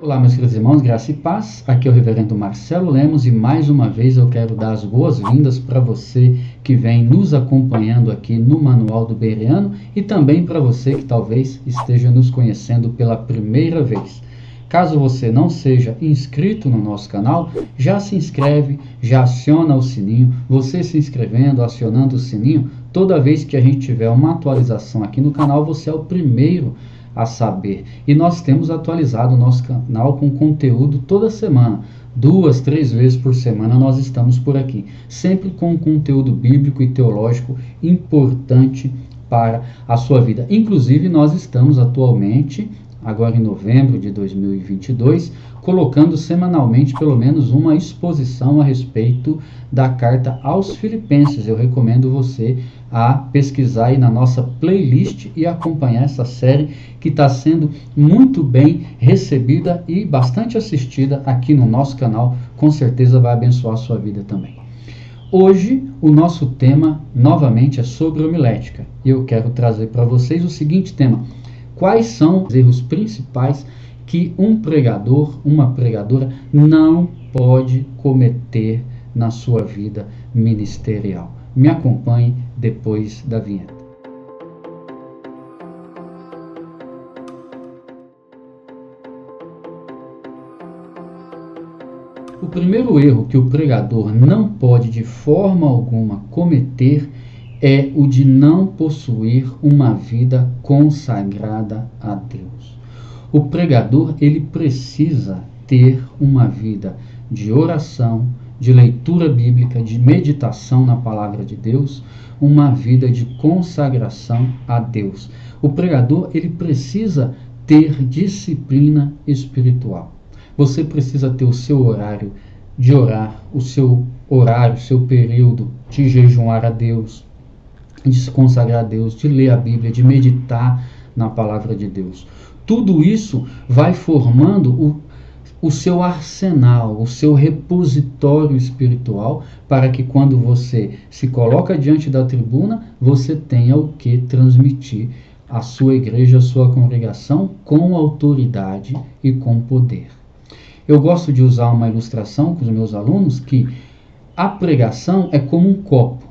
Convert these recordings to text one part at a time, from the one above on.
Olá, meus queridos irmãos, graça e paz. Aqui é o reverendo Marcelo Lemos e mais uma vez eu quero dar as boas-vindas para você que vem nos acompanhando aqui no Manual do Bereano e também para você que talvez esteja nos conhecendo pela primeira vez. Caso você não seja inscrito no nosso canal, já se inscreve, já aciona o sininho. Você se inscrevendo, acionando o sininho, toda vez que a gente tiver uma atualização aqui no canal, você é o primeiro a saber. E nós temos atualizado o nosso canal com conteúdo toda semana. 2, 3 vezes por semana nós estamos por aqui, sempre com conteúdo bíblico e teológico importante para a sua vida. Inclusive nós estamos atualmente, agora em novembro de 2022, colocando semanalmente pelo menos uma exposição a respeito da carta aos Filipenses. Eu recomendo você a pesquisar aí na nossa playlist e acompanhar essa série que está sendo muito bem recebida e bastante assistida aqui no nosso canal. Com certeza vai abençoar a sua vida também. Hoje o nosso tema novamente é sobre homilética e eu quero trazer para vocês o seguinte tema: quais são os erros principais que um pregador, uma pregadora não pode cometer na sua vida ministerial? Me acompanhe depois da vinheta. O primeiro erro que o pregador não pode de forma alguma cometer é o de não possuir uma vida consagrada a Deus. O pregador, ele precisa ter uma vida de oração, de leitura bíblica, de meditação na palavra de Deus, uma vida de consagração a Deus. O pregador, ele precisa ter disciplina espiritual. Você precisa ter o seu horário de orar, o seu horário, o seu período de jejuar a Deus, de se consagrar a Deus, de ler a Bíblia, de meditar na palavra de Deus. Tudo isso vai formando o seu arsenal, o seu repositório espiritual, para que quando você se coloca diante da tribuna, você tenha o que transmitir à sua igreja, à sua congregação, com autoridade e com poder. Eu gosto de usar uma ilustração com os meus alunos que a pregação é como um copo.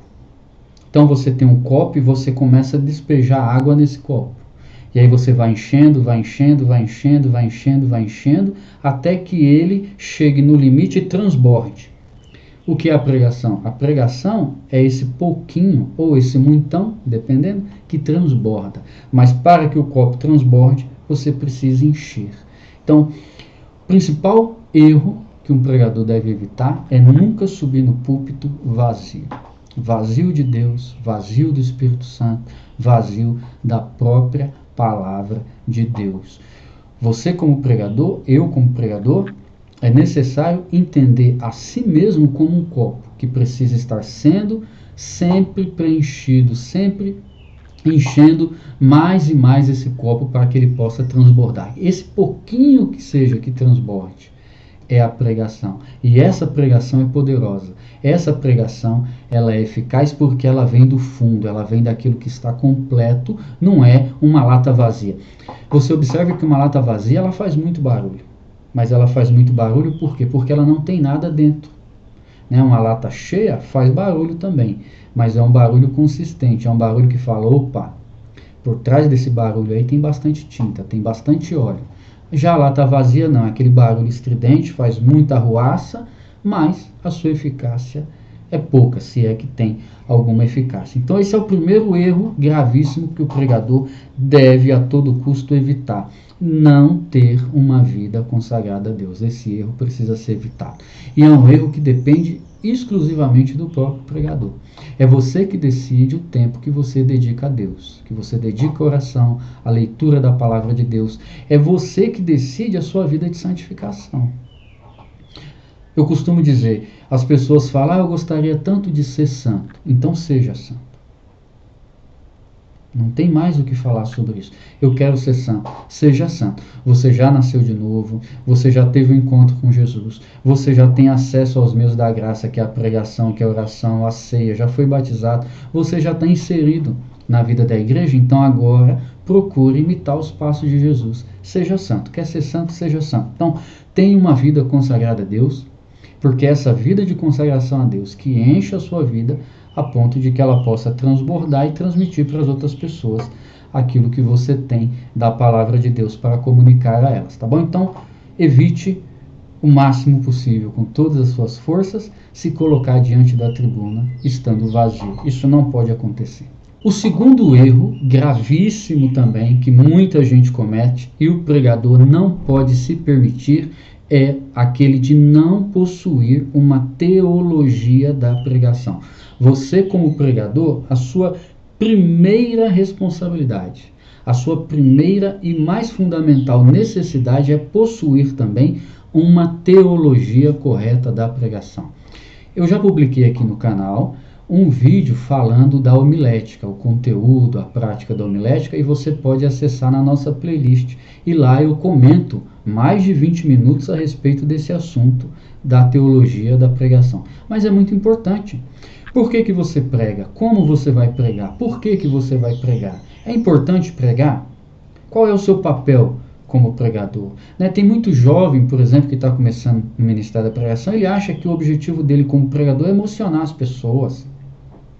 Então você tem um copo e você começa a despejar água nesse copo. E aí você vai enchendo, vai enchendo, vai enchendo, vai enchendo, vai enchendo, até que ele chegue no limite e transborde. O que é a pregação? A pregação é esse pouquinho, ou esse muitão, dependendo, que transborda. Mas para que o copo transborde, você precisa encher. Então, o principal erro que um pregador deve evitar é nunca subir no púlpito vazio. Vazio de Deus, vazio do Espírito Santo, vazio da própria palavra de Deus. Você como pregador, eu como pregador, é necessário entender a si mesmo como um copo que precisa estar sendo sempre preenchido, sempre enchendo mais e mais esse copo para que ele possa transbordar. Esse pouquinho que seja que transborde é a pregação. E essa pregação é poderosa. Essa pregação, ela é eficaz porque ela vem do fundo, ela vem daquilo que está completo, não é uma lata vazia. Você observa que uma lata vazia, ela faz muito barulho. Mas ela faz muito barulho por quê? Porque ela não tem nada dentro. Uma lata cheia faz barulho também, mas é um barulho consistente, é um barulho que fala, opa, por trás desse barulho aí tem bastante tinta, tem bastante óleo. Já a lata vazia não, aquele barulho estridente, faz muita arruaça, mas a sua eficácia é pouca, se é que tem alguma eficácia. Então esse é o primeiro erro gravíssimo que o pregador deve a todo custo evitar. Não ter uma vida consagrada a Deus. Esse erro precisa ser evitado. E é um erro que depende exclusivamente do próprio pregador. É você que decide o tempo que você dedica a Deus, que você dedica a oração, a leitura da palavra de Deus. É você que decide a sua vida de santificação. Eu costumo dizer, as pessoas falam, eu gostaria tanto de ser santo. Então seja santo. Não tem mais o que falar sobre isso. Eu quero ser santo. Seja santo. Você já nasceu de novo. Você já teve um encontro com Jesus. Você já tem acesso aos meios da graça, que é a pregação, que é a oração, a ceia. Já foi batizado. Você já está inserido na vida da igreja. Então agora procure imitar os passos de Jesus. Seja santo. Quer ser santo? Seja santo. Então, tenha uma vida consagrada a Deus, porque essa vida de consagração a Deus que enche a sua vida a ponto de que ela possa transbordar e transmitir para as outras pessoas aquilo que você tem da palavra de Deus para comunicar a elas, tá bom? Então, evite o máximo possível, com todas as suas forças, se colocar diante da tribuna estando vazio. Isso não pode acontecer. O segundo erro, gravíssimo também, que muita gente comete e o pregador não pode se permitir, é aquele de não possuir uma teologia da pregação. Você, como pregador, a sua primeira responsabilidade, a sua primeira e mais fundamental necessidade é possuir também uma teologia correta da pregação. Eu já publiquei aqui no canal um vídeo falando da homilética, o conteúdo, a prática da homilética, e você pode acessar na nossa playlist. E lá eu comento mais de 20 minutos a respeito desse assunto da teologia da pregação. Mas é muito importante. Por que que você prega? Como você vai pregar? Por que que você vai pregar? É importante pregar? Qual é o seu papel como pregador? Tem muito jovem, por exemplo, que está começando no Ministério da Pregação, ele acha que o objetivo dele como pregador é emocionar as pessoas,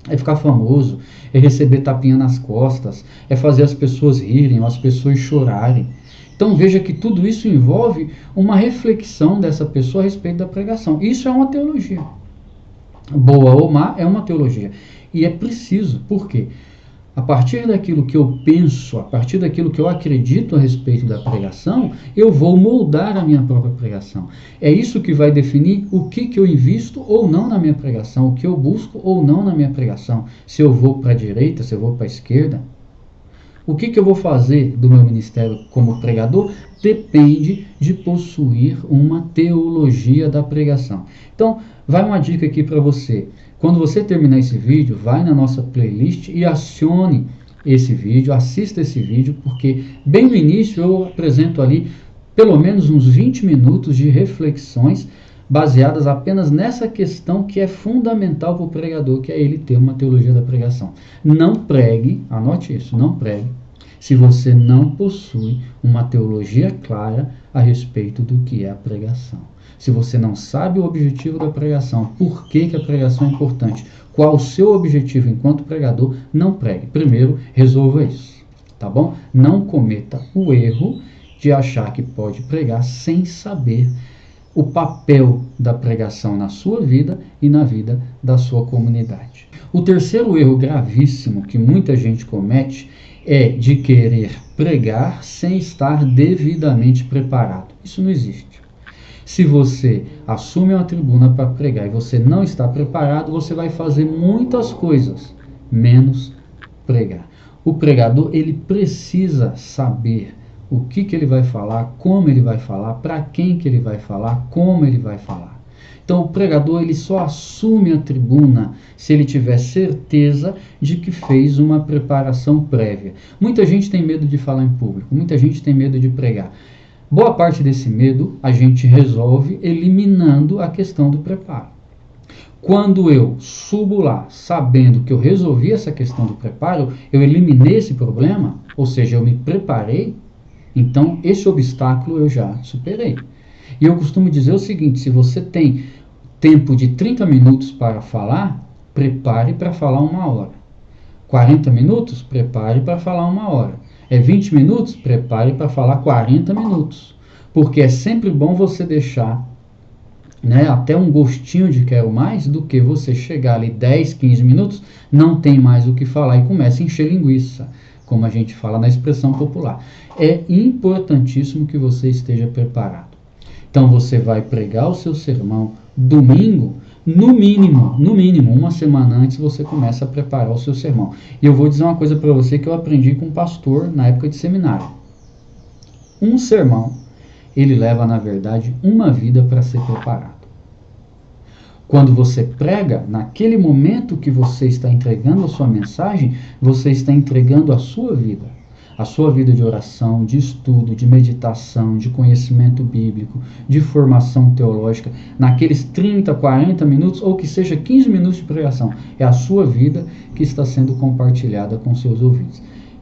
é ficar famoso, é receber tapinha nas costas, é fazer as pessoas rirem, ou as pessoas chorarem. Então veja que tudo isso envolve uma reflexão dessa pessoa a respeito da pregação. Isso é uma teologia. Boa ou má, é uma teologia. E é preciso, por quê? A partir daquilo que eu penso, a partir daquilo que eu acredito a respeito da pregação, eu vou moldar a minha própria pregação. É isso que vai definir o que eu invisto ou não na minha pregação, o que eu busco ou não na minha pregação. Se eu vou para a direita, se eu vou para a esquerda. O que eu vou fazer do meu ministério como pregador depende de possuir uma teologia da pregação. Então, vai uma dica aqui para você. Quando você terminar esse vídeo, vai na nossa playlist e acione esse vídeo, assista esse vídeo, porque bem no início eu apresento ali pelo menos uns 20 minutos de reflexões baseadas apenas nessa questão que é fundamental para o pregador, que é ele ter uma teologia da pregação. Não pregue, anote isso, não pregue, se você não possui uma teologia clara a respeito do que é a pregação. Se você não sabe o objetivo da pregação, por que a pregação é importante, qual o seu objetivo enquanto pregador, não pregue. Primeiro, resolva isso, tá bom? Não cometa o erro de achar que pode pregar sem saber o papel da pregação na sua vida e na vida da sua comunidade. O terceiro erro gravíssimo que muita gente comete é de querer pregar sem estar devidamente preparado. Isso não existe. Se você assume uma tribuna para pregar e você não está preparado, você vai fazer muitas coisas, menos pregar. O pregador, ele precisa saber o que ele vai falar, como ele vai falar, para quem que ele vai falar, como ele vai falar. Então o pregador, ele só assume a tribuna se ele tiver certeza de que fez uma preparação prévia. Muita gente tem medo de falar em público, muita gente tem medo de pregar. Boa parte desse medo a gente resolve eliminando a questão do preparo. Quando eu subo lá sabendo que eu resolvi essa questão do preparo, eu eliminei esse problema, ou seja, eu me preparei, então esse obstáculo eu já superei. E eu costumo dizer o seguinte: se você tem tempo de 30 minutos para falar, prepare para falar 1 hora. 40 minutos, prepare para falar 1 hora. 20 minutos, prepare para falar 40 minutos. Porque é sempre bom você deixar até um gostinho de quero mais, do que você chegar ali 10, 15 minutos, não tem mais o que falar e começa a encher linguiça, como a gente fala na expressão popular. É importantíssimo que você esteja preparado. Então você vai pregar o seu sermão domingo, no mínimo, 1 semana antes você começa a preparar o seu sermão. E eu vou dizer uma coisa para você que eu aprendi com um pastor na época de seminário. Um sermão, ele leva, na verdade, uma vida para ser preparado. Quando você prega, naquele momento que você está entregando a sua mensagem, você está entregando a sua vida. A sua vida de oração, de estudo, de meditação, de conhecimento bíblico, de formação teológica, naqueles 30, 40 minutos, ou que seja 15 minutos de pregação, é a sua vida que está sendo compartilhada com seus ouvintes.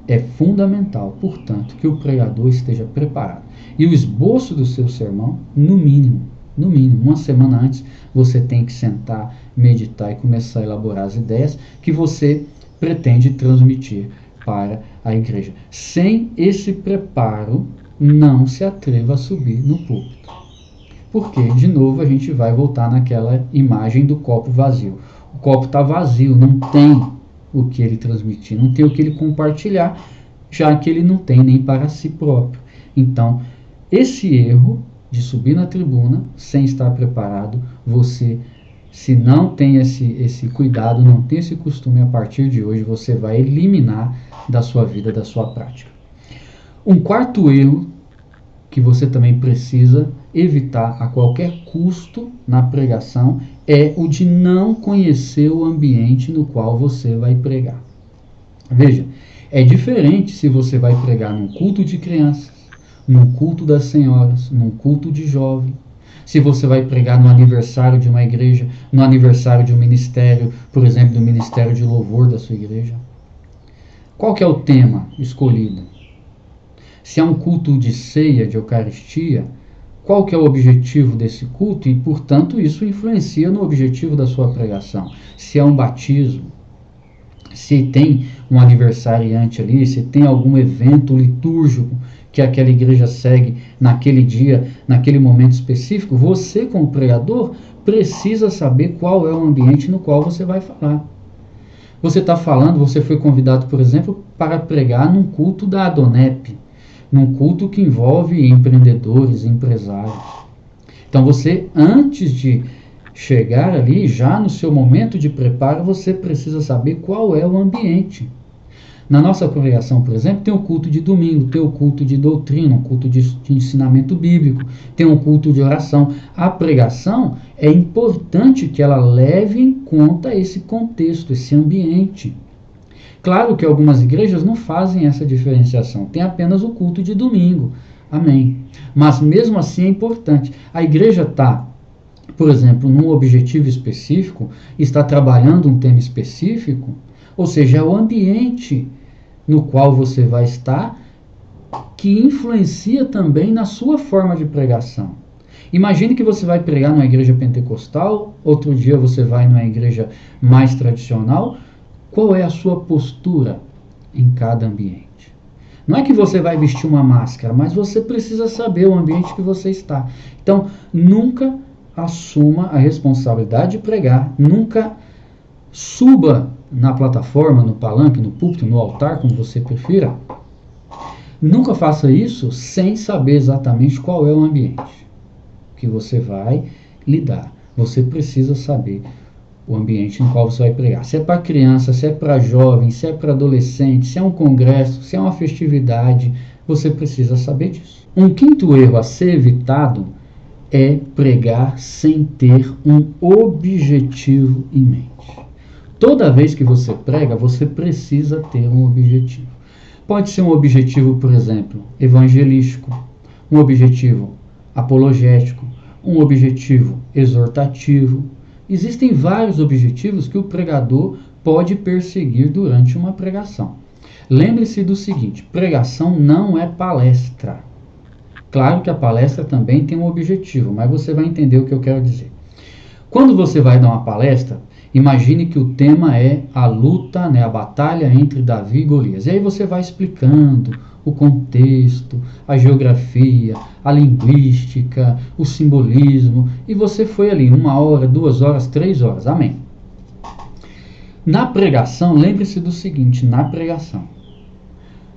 É fundamental, portanto, que o pregador esteja preparado. E o esboço do seu sermão, no mínimo, uma semana antes, você tem que sentar, meditar e começar a elaborar as ideias que você pretende transmitir para a igreja. Sem esse preparo, não se atreva a subir no púlpito. Porque, de novo, a gente vai voltar naquela imagem do copo vazio. O copo está vazio, não tem o que ele transmitir, não tem o que ele compartilhar, já que ele não tem nem para si próprio. Então, esse erro de subir na tribuna sem estar preparado, você, se não tem esse cuidado, não tem esse costume, a partir de hoje você vai eliminar da sua vida, da sua prática. Um quarto erro que você também precisa evitar a qualquer custo na pregação é o de não conhecer o ambiente no qual você vai pregar. Veja, é diferente se você vai pregar num culto de crianças, num culto das senhoras, num culto de jovem, se você vai pregar no aniversário de uma igreja, no aniversário de um ministério, por exemplo, do ministério de louvor da sua igreja. Qual que é o tema escolhido? Se é um culto de ceia, de Eucaristia, qual que é o objetivo desse culto? E, portanto, isso influencia no objetivo da sua pregação. Se é um batismo, se tem um aniversariante ali, se tem algum evento litúrgico que aquela igreja segue naquele dia, naquele momento específico, você, como pregador, precisa saber qual é o ambiente no qual você vai falar. Você está falando, você foi convidado, por exemplo, para pregar num culto da Adonep, num culto que envolve empreendedores, empresários. Então você, antes de chegar ali, já no seu momento de preparo, você precisa saber qual é o ambiente. Na nossa congregação, por exemplo, tem o culto de domingo, tem o culto de doutrina, um culto de ensinamento bíblico, tem um culto de oração. A pregação é importante que ela leve em conta esse contexto, esse ambiente. Claro que algumas igrejas não fazem essa diferenciação, tem apenas o culto de domingo. Amém. Mas mesmo assim é importante. A igreja está, por exemplo, num objetivo específico, está trabalhando um tema específico, ou seja, é o ambiente no qual você vai estar que influencia também na sua forma de pregação. Imagine que você vai pregar numa igreja pentecostal, outro dia você vai numa igreja mais tradicional. Qual é a sua postura em cada ambiente? Não é que você vai vestir uma máscara, mas você precisa saber o ambiente que você está. Então, nunca assuma a responsabilidade de pregar, nunca suba na plataforma, no palanque, no púlpito, no altar, como você prefira. Nunca faça isso sem saber exatamente qual é o ambiente que você vai lidar. Você precisa saber o ambiente no qual você vai pregar. Se é para criança, se é para jovem, se é para adolescente, se é um congresso, se é uma festividade, você precisa saber disso. Um quinto erro a ser evitado é pregar sem ter um objetivo em mente. Toda vez que você prega, você precisa ter um objetivo. Pode ser um objetivo, por exemplo, evangelístico, um objetivo apologético, um objetivo exortativo. Existem vários objetivos que o pregador pode perseguir durante uma pregação. Lembre-se do seguinte: pregação não é palestra. Claro que a palestra também tem um objetivo, mas você vai entender o que eu quero dizer. Quando você vai dar uma palestra, imagine que o tema é a luta, a batalha entre Davi e Golias. E aí você vai explicando o contexto, a geografia, a linguística, o simbolismo, e você foi ali 1 hora, 2 horas, 3 horas. Amém. Na pregação, lembre-se do seguinte: na pregação,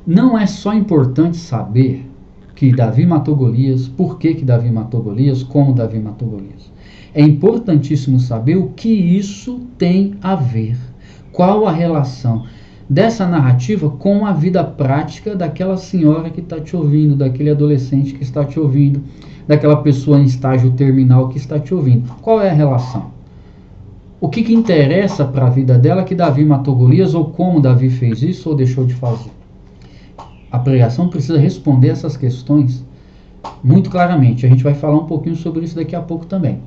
não é só importante saber que Davi matou Golias, por que Davi matou Golias, como Davi matou Golias. É importantíssimo saber o que isso tem a ver, qual a relação dessa narrativa com a vida prática daquela senhora que está te ouvindo, daquele adolescente que está te ouvindo, daquela pessoa em estágio terminal que está te ouvindo. Qual é a relação? O que interessa para a vida dela que Davi matou Golias, ou como Davi fez isso ou deixou de fazer? A pregação precisa responder essas questões muito claramente. A gente vai falar um pouquinho sobre isso daqui a pouco também.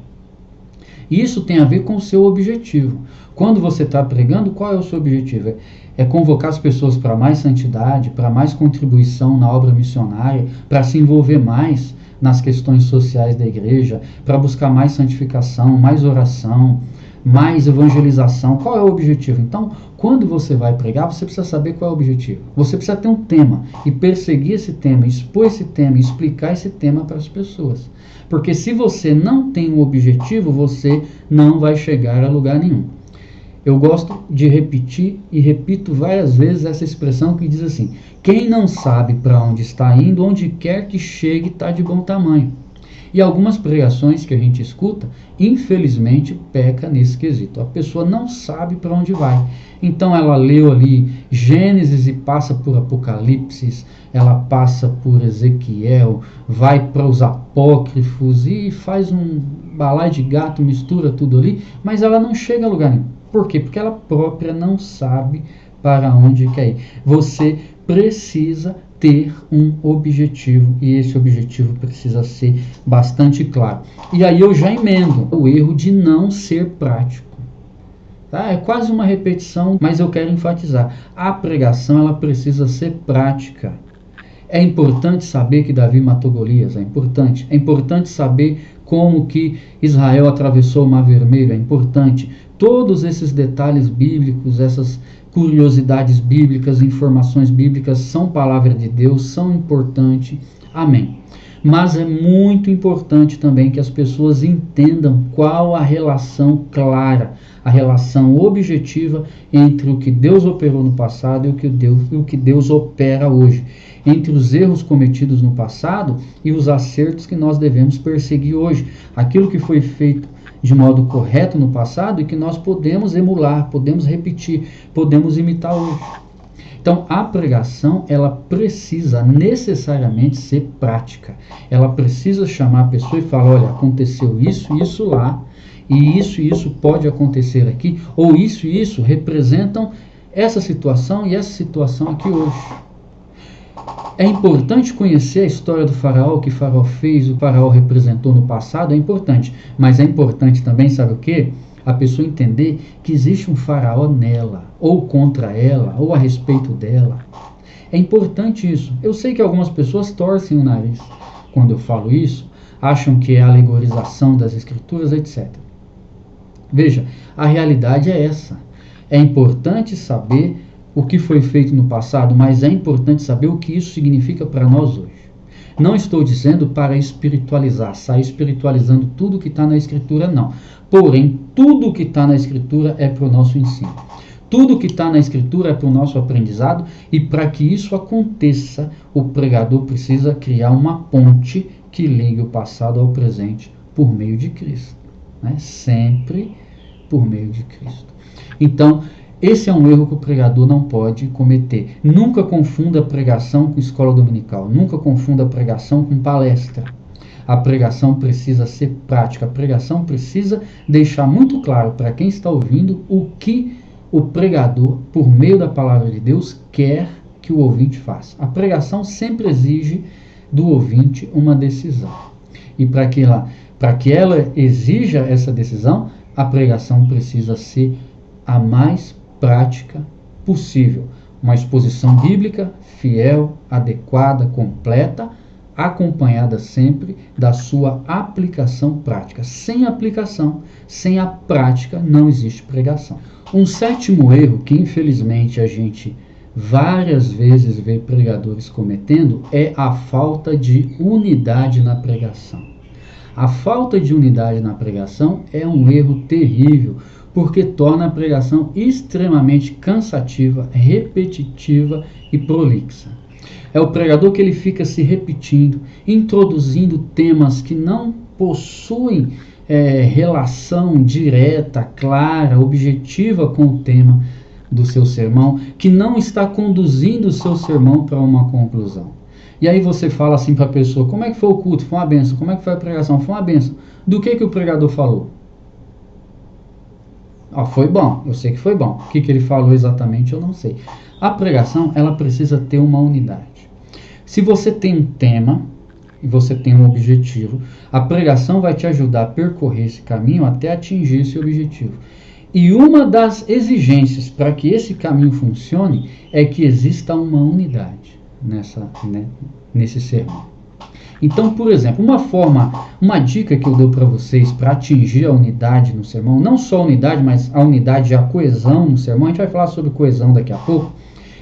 E isso tem a ver com o seu objetivo. Quando você está pregando, qual é o seu objetivo? É convocar as pessoas para mais santidade, para mais contribuição na obra missionária, para se envolver mais nas questões sociais da igreja, para buscar mais santificação, mais oração, mais evangelização. Qual é o objetivo? Então, quando você vai pregar, você precisa saber qual é o objetivo. Você precisa ter um tema e perseguir esse tema, expor esse tema, explicar esse tema para as pessoas. Porque se você não tem um objetivo, você não vai chegar a lugar nenhum. Eu gosto de repetir e repito várias vezes essa expressão que diz assim: quem não sabe para onde está indo, onde quer que chegue, está de bom tamanho. E algumas pregações que a gente escuta, infelizmente, peca nesse quesito. A pessoa não sabe para onde vai. Então ela leu ali Gênesis e passa por Apocalipse, ela passa por Ezequiel, vai para os apócrifos e faz um balaio de gato, mistura tudo ali, mas ela não chega a lugar nenhum. Por quê? Porque ela própria não sabe para onde quer ir. Você precisa ter um objetivo e esse objetivo precisa ser bastante claro. E aí eu já emendo o erro de não ser prático. Tá? É quase uma repetição, mas eu quero enfatizar. A pregação ela precisa ser prática. É importante saber que Davi matou Golias, é importante. É importante saber como que Israel atravessou o Mar Vermelho, é importante. Todos esses detalhes bíblicos, essas curiosidades bíblicas, informações bíblicas são palavra de Deus, são importantes. Amém. Mas é muito importante também que as pessoas entendam qual a relação clara, a relação objetiva entre o que Deus operou no passado e o que Deus opera hoje. Entre os erros cometidos no passado e os acertos que nós devemos perseguir hoje. Aquilo que foi feito de modo correto no passado e que nós podemos emular, podemos repetir, podemos imitar hoje. Então, a pregação, ela precisa necessariamente ser prática. Ela precisa chamar a pessoa e falar: olha, aconteceu isso e isso lá, e isso pode acontecer aqui, ou isso e isso representam essa situação e essa situação aqui hoje. É importante conhecer a história do faraó, o que o faraó fez, o faraó representou no passado, é importante. Mas é importante também, sabe o quê? A pessoa entender que existe um faraó nela, ou contra ela, ou a respeito dela. É importante isso. Eu sei que algumas pessoas torcem o nariz quando eu falo isso, acham que é alegorização das escrituras, etc. Veja, a realidade é essa. É importante saber o que foi feito no passado, mas é importante saber o que isso significa para nós hoje. Não estou dizendo para espiritualizar, sair espiritualizando tudo que está na Escritura, não. Porém, tudo que está na Escritura é para o nosso ensino. Tudo que está na Escritura é para o nosso aprendizado, e para que isso aconteça, o pregador precisa criar uma ponte que ligue o passado ao presente por meio de Cristo. Né? Sempre por meio de Cristo. Então, esse é um erro que o pregador não pode cometer. Nunca confunda pregação com escola dominical. Nunca confunda pregação com palestra. A pregação precisa ser prática. A pregação precisa deixar muito claro para quem está ouvindo o que o pregador, por meio da palavra de Deus, quer que o ouvinte faça. A pregação sempre exige do ouvinte uma decisão. E para que ela exija essa decisão, a pregação precisa ser a mais prática possível. Uma exposição bíblica fiel, adequada, completa, acompanhada sempre da sua aplicação prática. Sem aplicação, sem a prática, não existe pregação. Um sétimo erro que infelizmente a gente várias vezes vê pregadores cometendo é a falta de unidade na pregação. A falta de unidade na pregação é um erro terrível, porque torna a pregação extremamente cansativa, repetitiva e prolixa. É o pregador que ele fica se repetindo, introduzindo temas que não possuem relação direta, clara, objetiva com o tema do seu sermão, que não está conduzindo o seu sermão para uma conclusão. E aí você fala assim para a pessoa: como é que foi o culto? Foi uma bênção. Como é que foi a pregação? Foi uma bênção. Do que o pregador falou? Foi bom, eu sei que foi bom. O que ele falou exatamente eu não sei. A pregação, ela precisa ter uma unidade. Se você tem um tema e você tem um objetivo, a pregação vai te ajudar a percorrer esse caminho até atingir esse objetivo. E uma das exigências para que esse caminho funcione é que exista uma unidade nesse sermão. Então, por exemplo, uma dica que eu dou para vocês para atingir a unidade no sermão, não só a unidade, mas a unidade e a coesão no sermão, a gente vai falar sobre coesão daqui a pouco,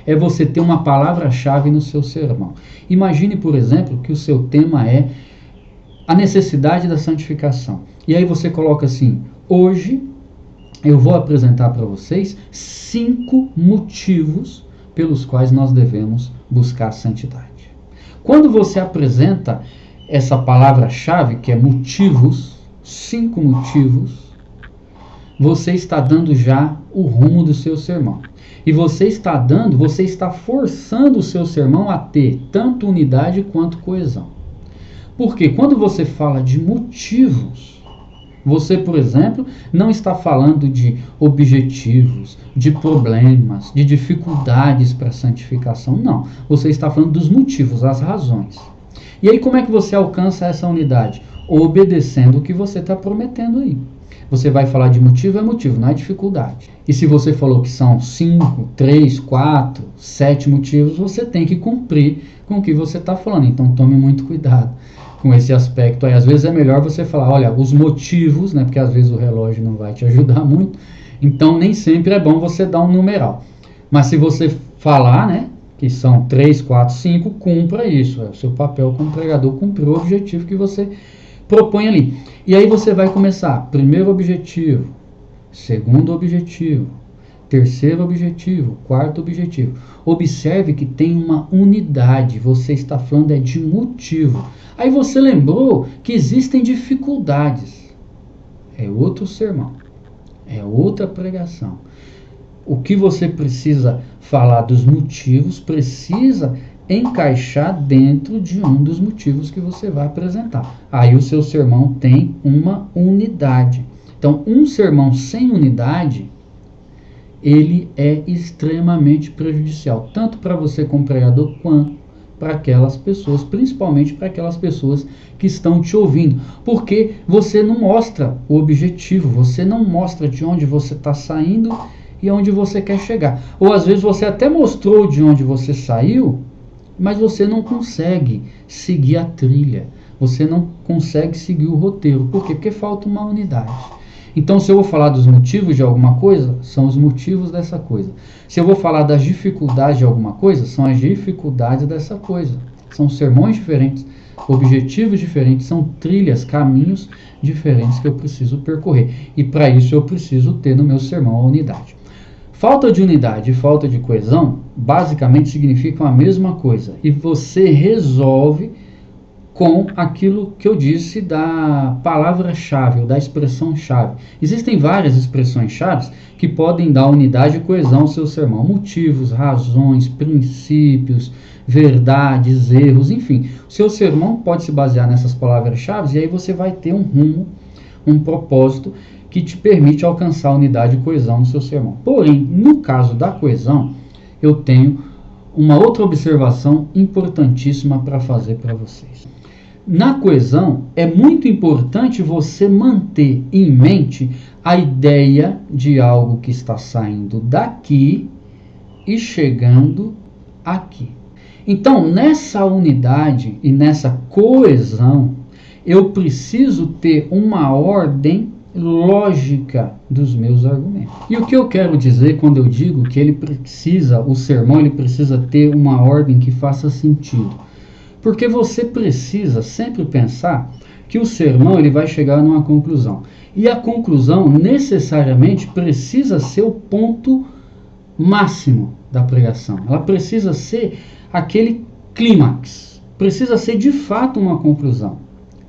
é você ter uma palavra-chave no seu sermão. Imagine, por exemplo, que o seu tema é a necessidade da santificação. E aí você coloca assim: hoje eu vou apresentar para vocês 5 motivos pelos quais nós devemos buscar a santidade. Quando você apresenta essa palavra-chave, que é motivos, 5 motivos, você está dando já o rumo do seu sermão. E você está forçando o seu sermão a ter tanto unidade quanto coesão. Porque quando você fala de motivos, você, por exemplo, não está falando de objetivos, de problemas, de dificuldades para a santificação, não. Você está falando dos motivos, as razões. E aí como é que você alcança essa unidade? Obedecendo o que você está prometendo aí. Você vai falar de motivo, é motivo, não é dificuldade. E se você falou que são 5, 3, 4, 7 motivos, você tem que cumprir com o que você está falando. Então tome muito cuidado com esse aspecto aí. Às vezes é melhor você falar, olha, os motivos, porque às vezes o relógio não vai te ajudar muito, então nem sempre é bom você dar um numeral. Mas se você falar, que são 3, 4, 5, cumpra isso. É o seu papel como pregador, cumprir o objetivo que você propõe ali. E aí você vai começar, primeiro objetivo, segundo objetivo, terceiro objetivo, quarto objetivo. Observe que tem uma unidade, você está falando de motivo. Aí você lembrou que existem dificuldades. É outro sermão, é outra pregação. O que você precisa falar dos motivos precisa encaixar dentro de um dos motivos que você vai apresentar. Aí o seu sermão tem uma unidade. Então, um sermão sem unidade, ele é extremamente prejudicial, tanto para você como pregador, quanto para aquelas pessoas, principalmente para aquelas pessoas que estão te ouvindo, porque você não mostra o objetivo, você não mostra de onde você está saindo e aonde você quer chegar. Ou às vezes você até mostrou de onde você saiu, mas você não consegue seguir a trilha, você não consegue seguir o roteiro. Por quê? Porque falta uma unidade. Então, se eu vou falar dos motivos de alguma coisa, são os motivos dessa coisa. Se eu vou falar das dificuldades de alguma coisa, são as dificuldades dessa coisa. São sermões diferentes, objetivos diferentes, são trilhas, caminhos diferentes que eu preciso percorrer. E para isso eu preciso ter no meu sermão a unidade. Falta de unidade e falta de coesão, basicamente significam a mesma coisa. E você resolve com aquilo que eu disse da palavra-chave, ou da expressão-chave. Existem várias expressões-chave que podem dar unidade e coesão ao seu sermão. Motivos, razões, princípios, verdades, erros, enfim. O seu sermão pode se basear nessas palavras-chave e aí você vai ter um rumo, um propósito que te permite alcançar a unidade e coesão no seu sermão. Porém, no caso da coesão, eu tenho uma outra observação importantíssima para fazer para vocês. Na coesão, é muito importante você manter em mente a ideia de algo que está saindo daqui e chegando aqui. Então, nessa unidade e nessa coesão, eu preciso ter uma ordem lógica dos meus argumentos. E o que eu quero dizer quando eu digo que o sermão ele precisa ter uma ordem que faça sentido? Porque você precisa sempre pensar que o sermão ele vai chegar numa conclusão. E a conclusão necessariamente precisa ser o ponto máximo da pregação. Ela precisa ser aquele clímax. Precisa ser de fato uma conclusão.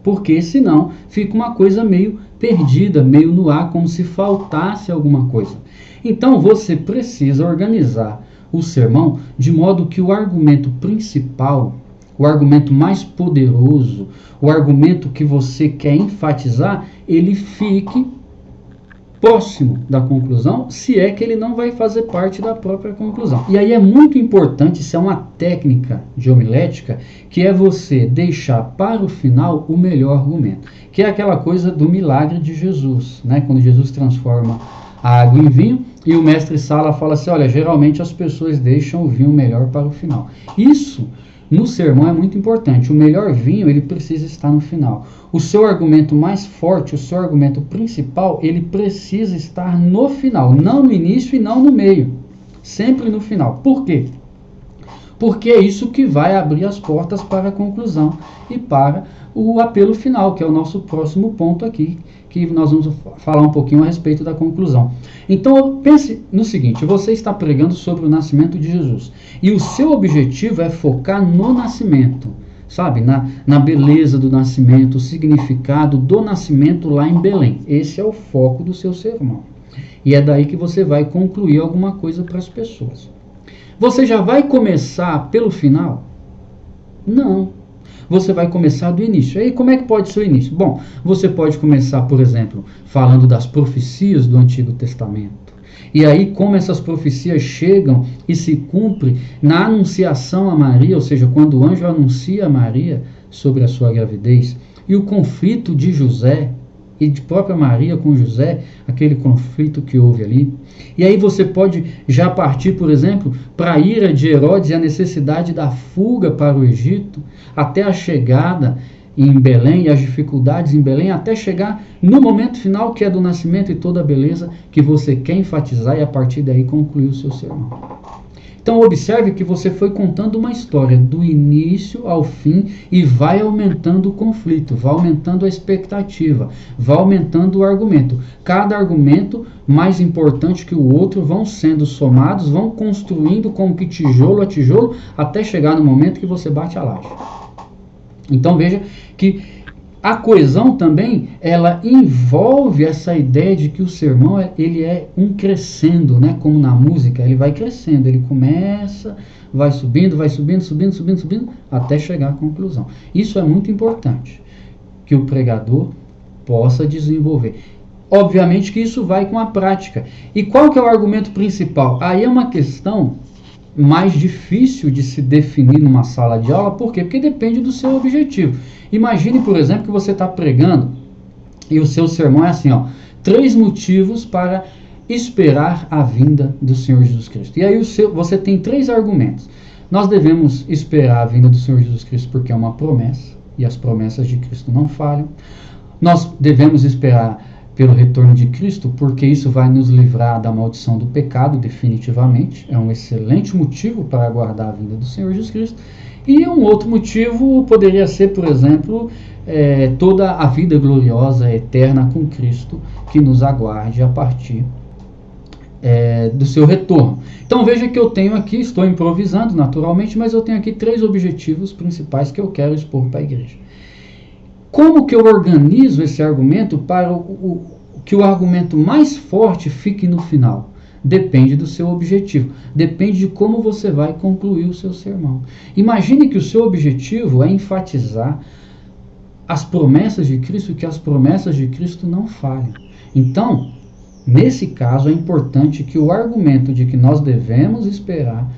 Porque senão fica uma coisa meio perdida, meio no ar, como se faltasse alguma coisa. Então você precisa organizar o sermão de modo que o argumento principal, o argumento mais poderoso, o argumento que você quer enfatizar, ele fique próximo da conclusão, se é que ele não vai fazer parte da própria conclusão. E aí é muito importante, isso é uma técnica de homilética, que é você deixar para o final o melhor argumento, que é aquela coisa do milagre de Jesus, né? Quando Jesus transforma a água em vinho e o mestre Sala fala assim, olha, geralmente as pessoas deixam o vinho melhor para o final. Isso no sermão é muito importante. O melhor vinho, ele precisa estar no final. O seu argumento mais forte, o seu argumento principal, ele precisa estar no final, não no início e não no meio. Sempre no final. Por quê? Porque é isso que vai abrir as portas para a conclusão e para o apelo final, que é o nosso próximo ponto aqui, que nós vamos falar um pouquinho a respeito da conclusão. Então, pense no seguinte, você está pregando sobre o nascimento de Jesus, e o seu objetivo é focar no nascimento, sabe? Na beleza do nascimento, o significado do nascimento lá em Belém. Esse é o foco do seu sermão. E é daí que você vai concluir alguma coisa para as pessoas. Você já vai começar pelo final? Não. Você vai começar do início. E aí, como é que pode ser o início? Bom, você pode começar, por exemplo, falando das profecias do Antigo Testamento. E aí, como essas profecias chegam e se cumprem na anunciação a Maria, ou seja, quando o anjo anuncia a Maria sobre a sua gravidez, e o conflito de José e de própria Maria com José, aquele conflito que houve ali. E aí você pode já partir, por exemplo, para a ira de Herodes e a necessidade da fuga para o Egito, até a chegada em Belém e as dificuldades em Belém, até chegar no momento final, que é do nascimento e toda a beleza que você quer enfatizar, e a partir daí concluir o seu sermão. Então observe que você foi contando uma história do início ao fim e vai aumentando o conflito, vai aumentando a expectativa, vai aumentando o argumento. Cada argumento mais importante que o outro vão sendo somados, vão construindo como que tijolo a tijolo, até chegar no momento que você bate a laje. Então veja que a coesão também, ela envolve essa ideia de que o sermão ele é um crescendo, né? Como na música, ele vai crescendo, ele começa, vai subindo, subindo, até chegar à conclusão. Isso é muito importante, que o pregador possa desenvolver. Obviamente que isso vai com a prática. E qual que é o argumento principal? Aí é uma questão mais difícil de se definir numa sala de aula. Por quê? Porque depende do seu objetivo. Imagine, por exemplo, que você está pregando e o seu sermão é assim, 3 motivos para esperar a vinda do Senhor Jesus Cristo. E aí você tem 3 argumentos. Nós devemos esperar a vinda do Senhor Jesus Cristo porque é uma promessa, e as promessas de Cristo não falham. Nós devemos esperar pelo retorno de Cristo, porque isso vai nos livrar da maldição do pecado definitivamente. É um excelente motivo para aguardar a vinda do Senhor Jesus Cristo. E um outro motivo poderia ser, por exemplo, toda a vida gloriosa, eterna com Cristo, que nos aguarde a partir do seu retorno. Então veja que eu tenho aqui, estou improvisando naturalmente, mas eu tenho aqui 3 objetivos principais que eu quero expor para a igreja. Como que eu organizo esse argumento para que o argumento mais forte fique no final? Depende do seu objetivo, depende de como você vai concluir o seu sermão. Imagine que o seu objetivo é enfatizar as promessas de Cristo e que as promessas de Cristo não falhem. Então, nesse caso, é importante que o argumento de que nós devemos esperar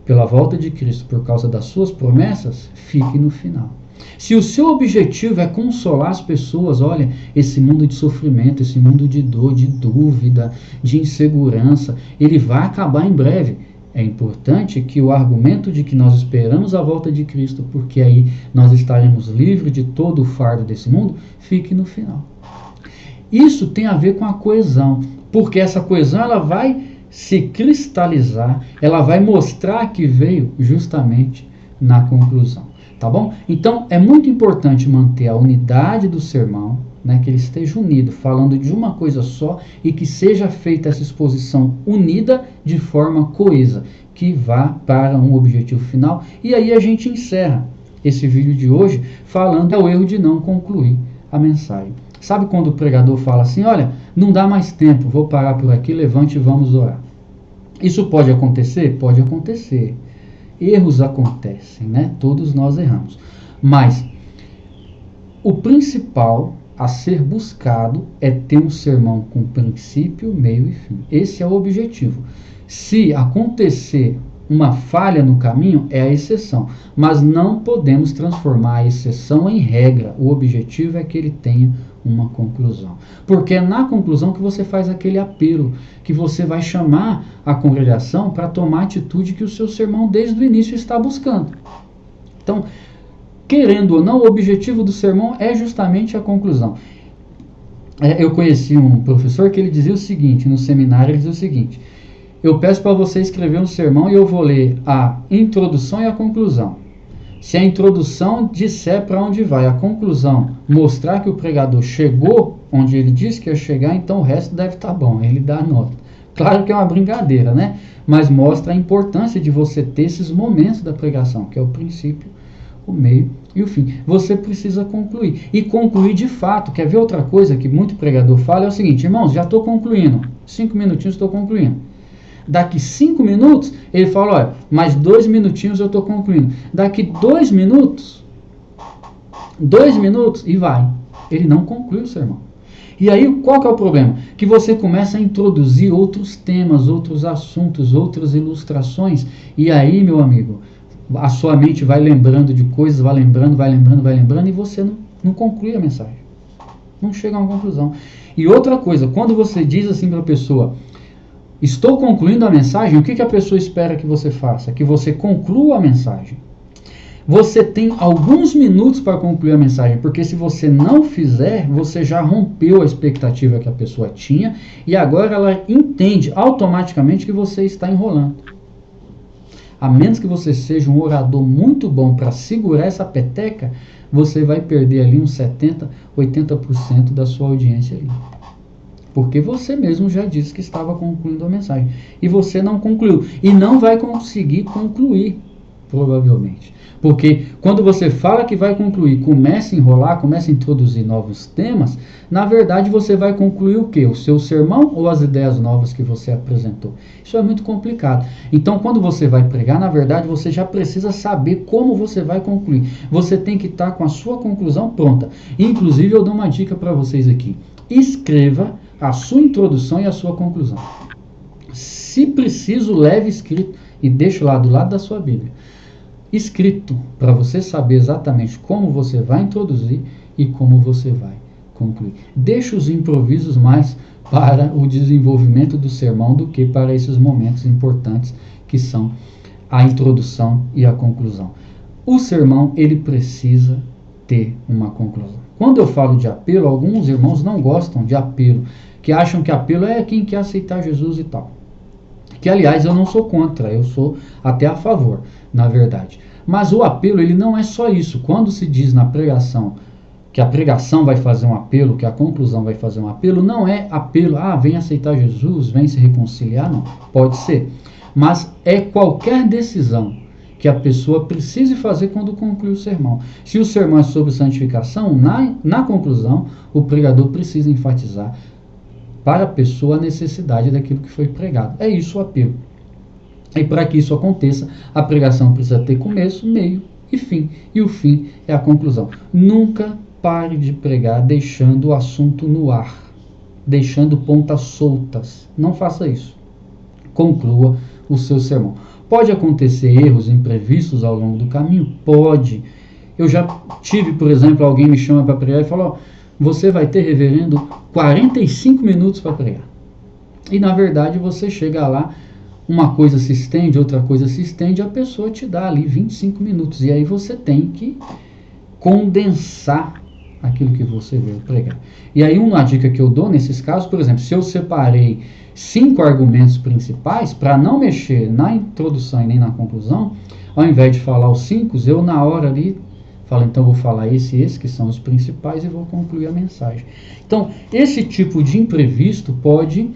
pela volta de Cristo por causa das suas promessas fique no final. Se o seu objetivo é consolar as pessoas, olha, esse mundo de sofrimento, esse mundo de dor, de dúvida, de insegurança, ele vai acabar em breve. É importante que o argumento de que nós esperamos a volta de Cristo, porque aí nós estaremos livres de todo o fardo desse mundo, fique no final. Isso tem a ver com a coesão, porque essa coesão ela vai se cristalizar, ela vai mostrar que veio justamente na conclusão. Tá bom? Então, é muito importante manter a unidade do sermão, né, que ele esteja unido, falando de uma coisa só e que seja feita essa exposição unida de forma coesa, que vá para um objetivo final. E aí a gente encerra esse vídeo de hoje falando do erro de não concluir a mensagem. Sabe quando o pregador fala assim, olha, não dá mais tempo, vou parar por aqui, levante e vamos orar. Isso pode acontecer? Pode acontecer. Erros acontecem, né? Todos nós erramos. Mas o principal a ser buscado é ter um sermão com princípio, meio e fim. Esse é o objetivo. Se acontecer uma falha no caminho, é a exceção. Mas não podemos transformar a exceção em regra. O objetivo é que ele tenha uma conclusão. Porque é na conclusão que você faz aquele apelo, que você vai chamar a congregação para tomar a atitude que o seu sermão desde o início está buscando. Então, querendo ou não, o objetivo do sermão é justamente a conclusão. Eu conheci um professor que ele dizia o seguinte, no seminário ele dizia o seguinte: eu peço para você escrever um sermão e eu vou ler a introdução e a conclusão. Se a introdução disser para onde vai, a conclusão mostrar que o pregador chegou onde ele disse que ia chegar, então o resto deve estar bom, ele dá a nota. Claro que é uma brincadeira, né? Mas mostra a importância de você ter esses momentos da pregação, que é o princípio, o meio e o fim. Você precisa concluir. E concluir de fato. Quer ver outra coisa que muito pregador fala? É o seguinte: irmãos, já estou concluindo. 5 minutinhos estou concluindo. Daqui 5 minutos, ele fala: olha, mais 2 minutinhos eu estou concluindo. Daqui 2 minutos, e vai. Ele não conclui o sermão. E aí, qual que é o problema? Que você começa a introduzir outros temas, outros assuntos, outras ilustrações. E aí, meu amigo, a sua mente vai lembrando de coisas, vai lembrando, e você não conclui a mensagem. Não chega a uma conclusão. E outra coisa, quando você diz assim para a pessoa: estou concluindo a mensagem, o que a pessoa espera que você faça? Que você conclua a mensagem. Você tem alguns minutos para concluir a mensagem, porque se você não fizer, você já rompeu a expectativa que a pessoa tinha e agora ela entende automaticamente que você está enrolando. A menos que você seja um orador muito bom para segurar essa peteca, você vai perder ali uns 70%, 80% da sua audiência ali. Porque você mesmo já disse que estava concluindo a mensagem. E você não concluiu. E não vai conseguir concluir, provavelmente. Porque quando você fala que vai concluir, começa a enrolar, começa a introduzir novos temas, na verdade você vai concluir o quê? O seu sermão ou as ideias novas que você apresentou? Isso é muito complicado. Então, quando você vai pregar, na verdade você já precisa saber como você vai concluir. Você tem que estar com a sua conclusão pronta. Inclusive, eu dou uma dica para vocês aqui. Escreva a sua introdução e a sua conclusão. Se preciso, leve escrito e deixe lá do lado da sua Bíblia. Escrito, para você saber exatamente como você vai introduzir e como você vai concluir. Deixe os improvisos mais para o desenvolvimento do sermão do que para esses momentos importantes que são a introdução e a conclusão. O sermão, ele precisa ter uma conclusão. Quando eu falo de apelo, alguns irmãos não gostam de apelo, que acham que apelo é quem quer aceitar Jesus e tal. Que, aliás, eu não sou contra, eu sou até a favor, na verdade. Mas o apelo, ele não é só isso. Quando se diz na pregação que a pregação vai fazer um apelo, que a conclusão vai fazer um apelo, não é apelo, vem aceitar Jesus, vem se reconciliar, não. Pode ser. Mas é qualquer decisão que a pessoa precise fazer quando conclui o sermão. Se o sermão é sobre santificação, na conclusão, o pregador precisa enfatizar para a pessoa a necessidade daquilo que foi pregado. É isso o apelo. E para que isso aconteça, a pregação precisa ter começo, meio e fim. E o fim é a conclusão. Nunca pare de pregar deixando o assunto no ar, deixando pontas soltas. Não faça isso. Conclua o seu sermão. Pode acontecer erros imprevistos ao longo do caminho? Pode. Eu já tive, por exemplo, alguém me chama para pregar e fala: você vai ter, reverendo, 45 minutos para pregar. E na verdade você chega lá, uma coisa se estende, outra coisa se estende, a pessoa te dá ali 25 minutos. E aí você tem que condensar aquilo que você veio pregar. E aí uma dica que eu dou nesses casos, por exemplo, se eu separei 5 argumentos principais, para não mexer na introdução e nem na conclusão, ao invés de falar os 5, eu na hora ali falo: então vou falar esse e esse, que são os principais, e vou concluir a mensagem. Então, esse tipo de imprevisto pode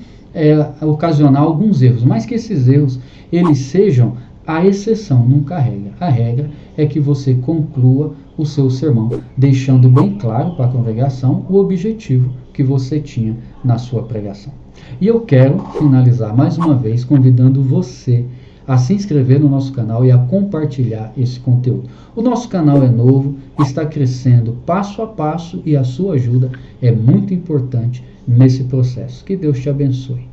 ocasionar alguns erros, mas que esses erros, eles sejam a exceção, nunca a regra. A regra é que você conclua o seu sermão, deixando bem claro para a congregação o objetivo que você tinha na sua pregação. E eu quero finalizar mais uma vez convidando você a se inscrever no nosso canal e a compartilhar esse conteúdo. O nosso canal é novo, está crescendo passo a passo e a sua ajuda é muito importante nesse processo. Que Deus te abençoe.